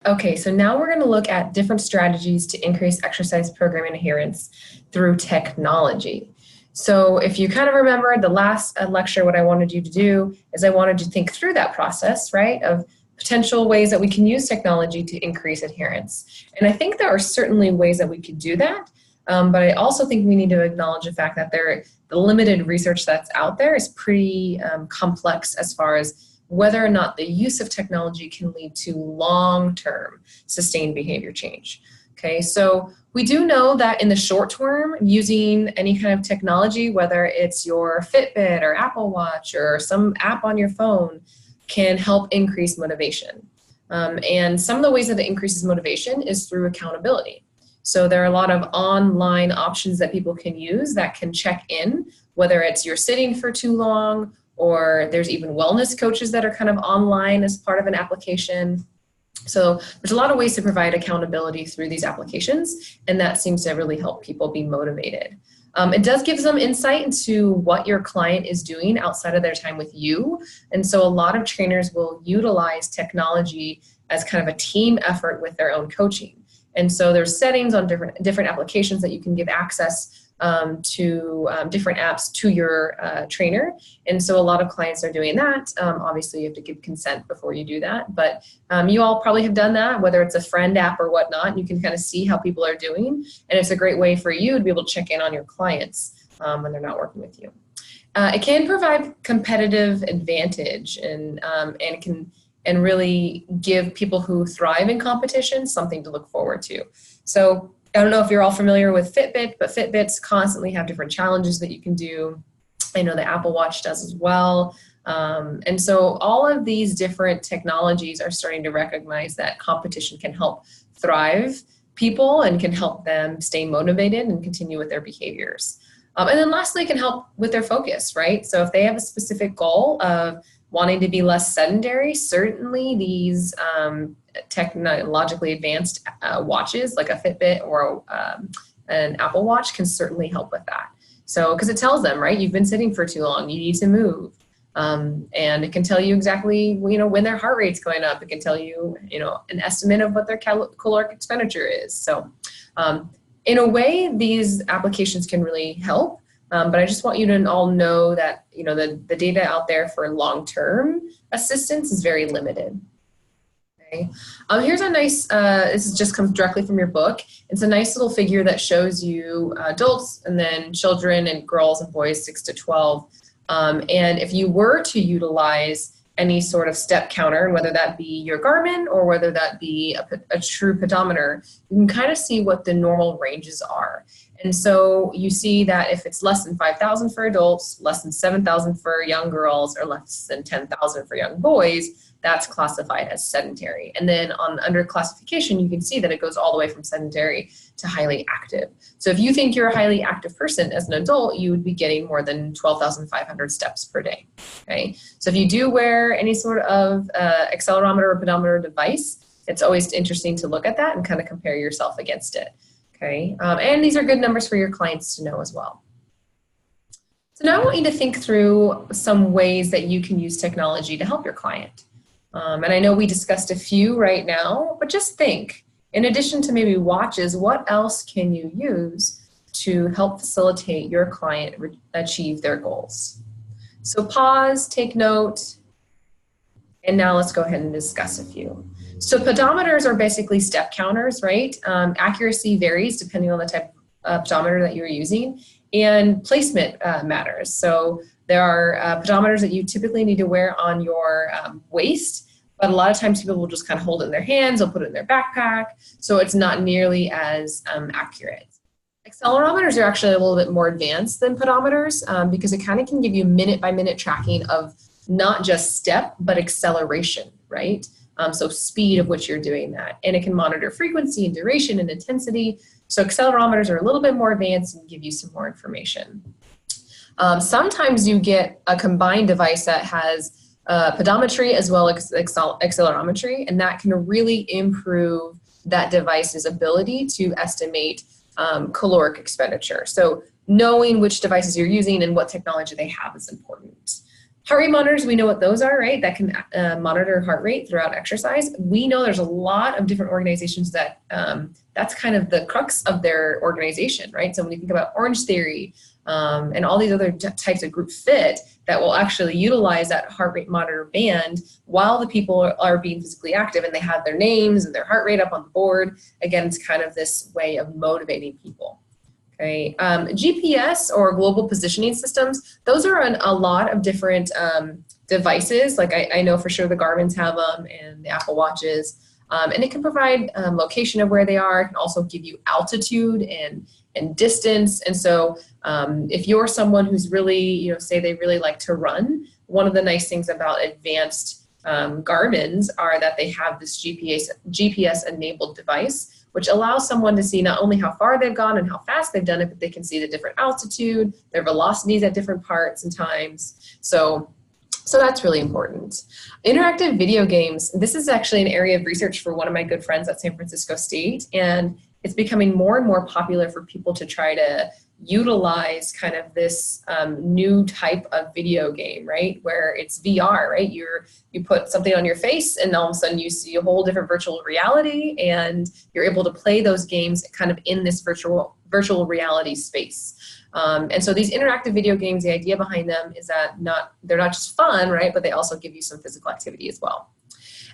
Okay, so now we're going to look at different strategies to increase exercise program adherence through technology. So if you kind of remember the last lecture, what I wanted you to do is I wanted you to think through that process, right, of potential ways that we can use technology to increase adherence. And I think there are certainly ways that we could do that, but I also think we need to acknowledge the fact that the limited research that's out there is pretty complex as far as whether or not the use of technology can lead to long-term sustained behavior change. Okay, so we do know that in the short term, using any kind of technology, whether it's your Fitbit or Apple Watch or some app on your phone, can help increase motivation. And some of the ways that it increases motivation is through accountability. So there are a lot of online options that people can use that can check in, whether it's you're sitting for too long, or there's even wellness coaches that are kind of online as part of an application. So there's a lot of ways to provide accountability through these applications, and that seems to really help people be motivated. It does give them insight into what your client is doing outside of their time with you. And so a lot of trainers will utilize technology as kind of a team effort with their own coaching. And so there's settings on different applications that you can give access to different apps to your trainer. And so a lot of clients are doing that. Obviously, you have to give consent before you do that. But you all probably have done that, whether it's a friend app or whatnot. You can kind of see how people are doing. And it's a great way for you to be able to check in on your clients when they're not working with you. It can provide competitive advantage and it can really give people who thrive in competition something to look forward to. So I don't know if you're all familiar with Fitbit, but Fitbits constantly have different challenges that you can do. I know the Apple Watch does as well. And so all of these different technologies are starting to recognize that competition can help thrive people and can help them stay motivated and continue with their behaviors. And then lastly, it can help with their focus, right? So if they have a specific goal of wanting to be less sedentary, certainly these technologically advanced watches like a Fitbit or an Apple Watch can certainly help with that. So, because it tells them, right, you've been sitting for too long, you need to move. And it can tell you exactly, when their heart rate's going up. It can tell you, an estimate of what their caloric expenditure is. So, in a way, these applications can really help. But I just want you to all know that, the data out there for long-term assistance is very limited. Okay. Here's a nice, this just comes directly from your book. It's a nice little figure that shows you adults and then children and girls and boys 6 to 12. And if you were to utilize any sort of step counter, whether that be your Garmin or whether that be a true pedometer, you can kind of see what the normal ranges are. And so you see that if it's less than 5,000 for adults, less than 7,000 for young girls, or less than 10,000 for young boys, that's classified as sedentary. And then under classification, you can see that it goes all the way from sedentary to highly active. So if you think you're a highly active person as an adult, you would be getting more than 12,500 steps per day. Okay. So if you do wear any sort of accelerometer or pedometer device, it's always interesting to look at that and kind of compare yourself against it. Okay. And these are good numbers for your clients to know as well. So now I want you to think through some ways that you can use technology to help your client. And I know we discussed a few right now, but just think, in addition to maybe watches, what else can you use to help facilitate your client achieve their goals? So pause, take note, and now let's go ahead and discuss a few. So pedometers are basically step counters, right? Accuracy varies depending on the type of pedometer that you're using, and placement matters. So there are pedometers that you typically need to wear on your waist, but a lot of times people will just kind of hold it in their hands, they'll put it in their backpack, so it's not nearly as accurate. Accelerometers are actually a little bit more advanced than pedometers because it kind of can give you minute-by-minute tracking of not just step, but acceleration, right? So speed of which you're doing that. And it can monitor frequency and duration and intensity. So accelerometers are a little bit more advanced and give you some more information. Sometimes you get a combined device that has pedometry as well as accelerometry, and that can really improve that device's ability to estimate caloric expenditure. So knowing which devices you're using and what technology they have is important. Heart rate monitors, we know what those are, right? That can monitor heart rate throughout exercise. We know there's a lot of different organizations that that's kind of the crux of their organization, right? So when you think about Orange Theory and all these other types of group fit that will actually utilize that heart rate monitor band while the people are being physically active and they have their names and their heart rate up on the board. Again, it's kind of this way of motivating people. Okay. GPS or global positioning systems, those are a lot of different devices. Like I know for sure the Garmin's have them and the Apple Watches. And it can provide location of where they are. It can also give you altitude and distance. And so if you're someone who's really, say they really like to run, one of the nice things about advanced Garmin's are that they have this GPS enabled device, which allows someone to see not only how far they've gone and how fast they've done it, but they can see the different altitude, their velocities at different parts and times. So that's really important. Interactive video games. This is actually an area of research for one of my good friends at San Francisco State, and it's becoming more and more popular for people to try to utilize kind of this new type of video game, right? Where it's VR, right? You put something on your face and all of a sudden you see a whole different virtual reality and you're able to play those games kind of in this virtual reality space. And so these interactive video games, the idea behind them is that they're not just fun, right? But they also give you some physical activity as well.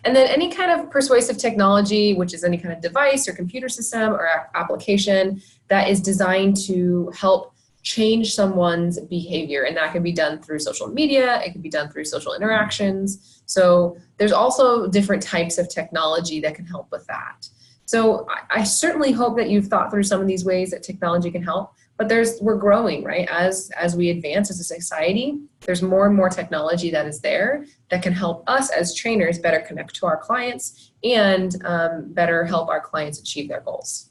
And then any kind of persuasive technology, which is any kind of device or computer system or application that is designed to help change someone's behavior. And that can be done through social media. It can be done through social interactions. So there's also different types of technology that can help with that. So I certainly hope that you've thought through some of these ways that technology can help. But we're growing, right? As we advance as a society, there's more and more technology that is there that can help us as trainers better connect to our clients and better help our clients achieve their goals.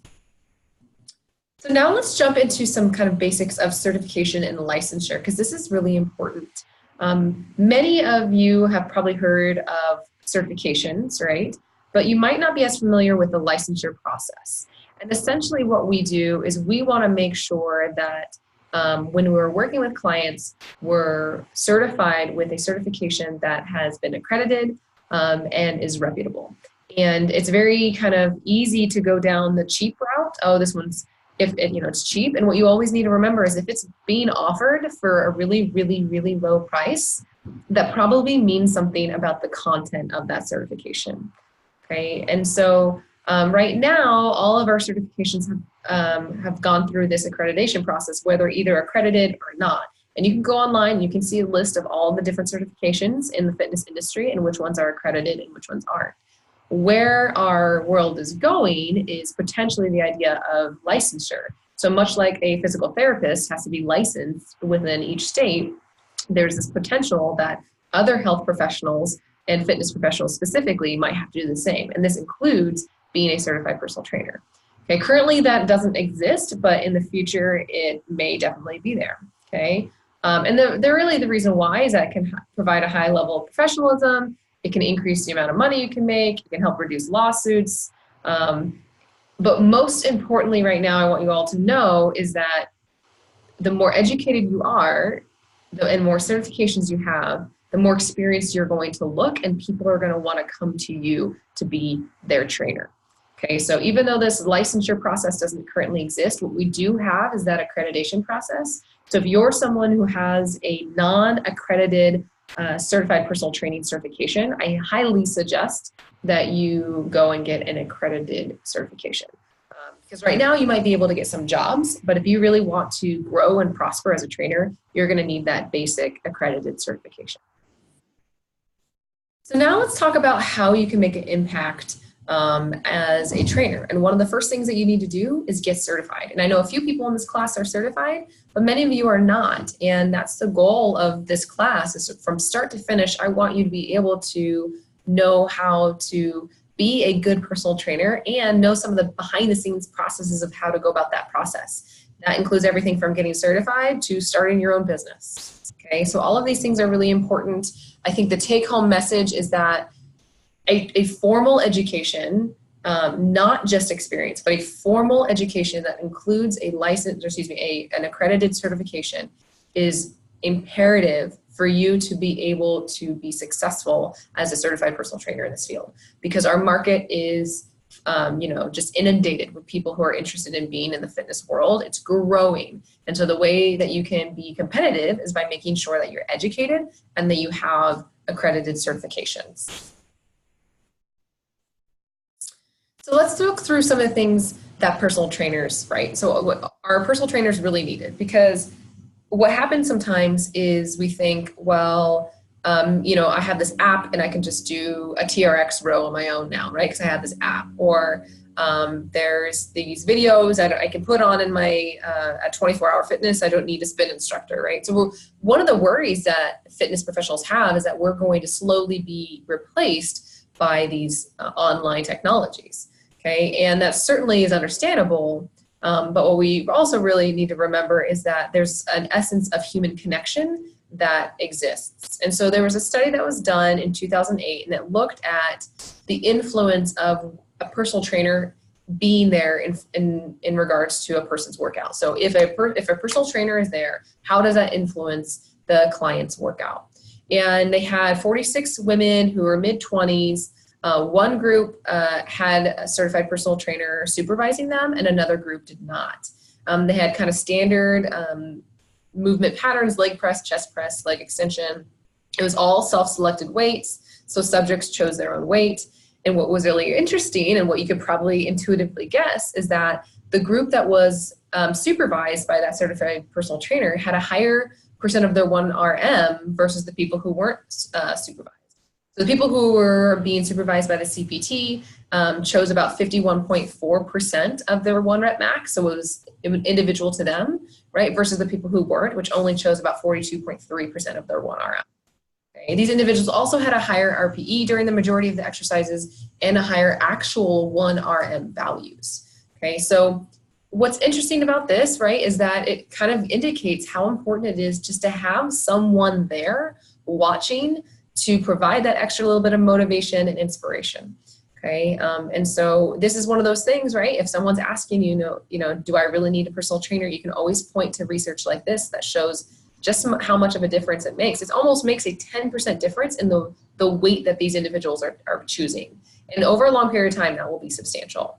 So now let's jump into some kind of basics of certification and licensure, because this is really important. Many of you have probably heard of certifications, right? But you might not be as familiar with the licensure process. And essentially what we do is we want to make sure that when we're working with clients, we're certified with a certification that has been accredited and is reputable. And it's very kind of easy to go down the cheap route. Oh, this one's, it's cheap. And what you always need to remember is if it's being offered for a really, really, really low price, that probably means something about the content of that certification. Okay, and so right now, all of our certifications have gone through this accreditation process, whether either accredited or not. And you can go online, you can see a list of all the different certifications in the fitness industry and which ones are accredited and which ones aren't. Where our world is going is potentially the idea of licensure. So much like a physical therapist has to be licensed within each state, there's this potential that other health professionals and fitness professionals specifically might have to do the same. And this includes being a certified personal trainer. Okay, currently that doesn't exist, but in the future it may definitely be there. Okay, and the reason why is that it can provide a high level of professionalism. It can increase the amount of money you can make. It can help reduce lawsuits. But most importantly, right now, I want you all to know is that the more educated you are, and more certifications you have, the more experienced you're going to look, and people are going to want to come to you to be their trainer. Okay, so even though this licensure process doesn't currently exist, what we do have is that accreditation process. So if you're someone who has a non-accredited certified personal training certification, I highly suggest that you go and get an accredited certification. Because right now you might be able to get some jobs, but if you really want to grow and prosper as a trainer, you're going to need that basic accredited certification. So now let's talk about how you can make an impact as a trainer. And one of the first things that you need to do is get certified. And I know a few people in this class are certified, but many of you are not. And that's the goal of this class, is from start to finish, I want you to be able to know how to be a good personal trainer and know some of the behind the scenes processes of how to go about that process. That includes everything from getting certified to starting your own business. Okay, so all of these things are really important. I think the take home message is that a formal education, not just experience, but a formal education that includes a license, an accredited certification is imperative for you to be able to be successful as a certified personal trainer in this field, because our market is just inundated with people who are interested in being in the fitness world. It's growing. And so the way that you can be competitive is by making sure that you're educated and that you have accredited certifications. So let's look through some of the things that personal trainers, right? So what our personal trainers really needed, because what happens sometimes is we think, well, I have this app and I can just do a TRX row on my own now, right? Because I have this app. Or there's these videos that I can put on in my at 24-hour fitness. I don't need a spin instructor, right? So one of the worries that fitness professionals have is that we're going to slowly be replaced by these online technologies. Okay, and that certainly is understandable, but what we also really need to remember is that there's an essence of human connection that exists. And so there was a study that was done in 2008, and it looked at the influence of a personal trainer being there in regards to a person's workout. So if a personal trainer is there, how does that influence the client's workout? And they had 46 women who were mid-20s. One group had a certified personal trainer supervising them, and another group did not. They had kind of standard movement patterns: leg press, chest press, leg extension. It was all self-selected weights, so subjects chose their own weight. And what was really interesting, and what you could probably intuitively guess, is that the group that was supervised by that certified personal trainer had a higher percent of their 1RM versus the people who weren't supervised. So the people who were being supervised by the CPT chose about 51.4% of their 1 rep max, so it was individual to them, right? Versus the people who weren't, which only chose about 42.3% of their 1 RM. Okay. These individuals also had a higher RPE during the majority of the exercises and a higher actual 1 RM values. Okay, so what's interesting about this, right, is that it kind of indicates how important it is just to have someone there watching to provide that extra little bit of motivation and inspiration. Okay, and so this is one of those things, right? If someone's asking do I really need a personal trainer? You can always point to research like this that shows just how much of a difference it makes. It almost makes a 10% difference in the weight that these individuals are choosing. And over a long period of time, that will be substantial.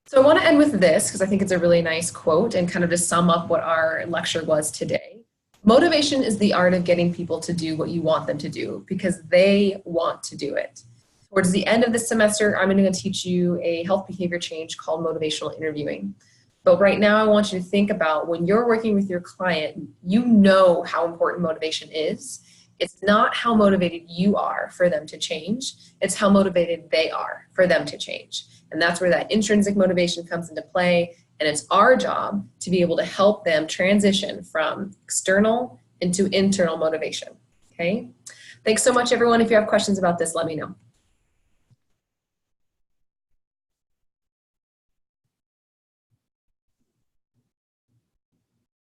So I want to end with this, because I think it's a really nice quote and kind of to sum up what our lecture was today. Motivation is the art of getting people to do what you want them to do because they want to do it. Towards the end of this semester, I'm going to teach you a health behavior change called motivational interviewing. But right now, I want you to think about when you're working with your client, you know how important motivation is. It's not how motivated you are for them to change. It's how motivated they are for them to change. And that's where that intrinsic motivation comes into play. And it's our job to be able to help them transition from external into internal motivation. Okay? Thanks so much, everyone. If you have questions about this, let me know.